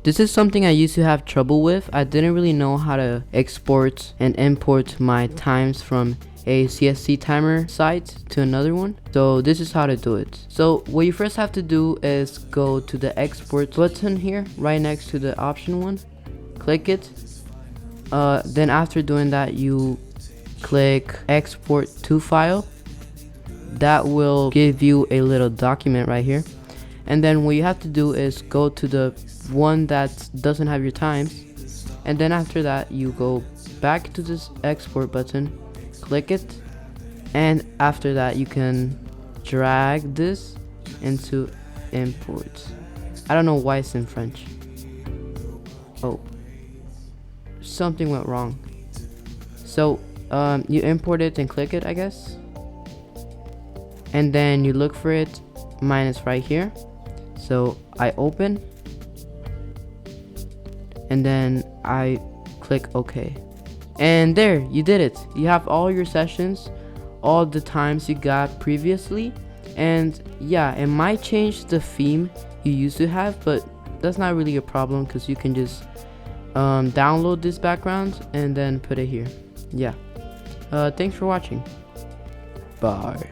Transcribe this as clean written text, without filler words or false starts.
This is something I used to have trouble with. I didn't really know how to export and import my times from a CSTimer site to another one. So this is how to do it. So what you first have to do is go to the export button here, right next to the option one. Click it. Then after doing that, you click export to file. That will give you a little document right here. And then what you have to do is go to the one that doesn't have your times, and then after that you go back to this export button, click it, and after that you can drag this into import. I don't know why it's in French. Oh, something went wrong. So you import it and click it, I guess, and then you look for it. Mine is right here. So I open, and then I click OK, and there, you did it. You have all your sessions, all the times you got previously. And yeah, it might change the theme you used to have, but that's not really a problem because you can just download this background and then put it here. Yeah, thanks for watching. Bye.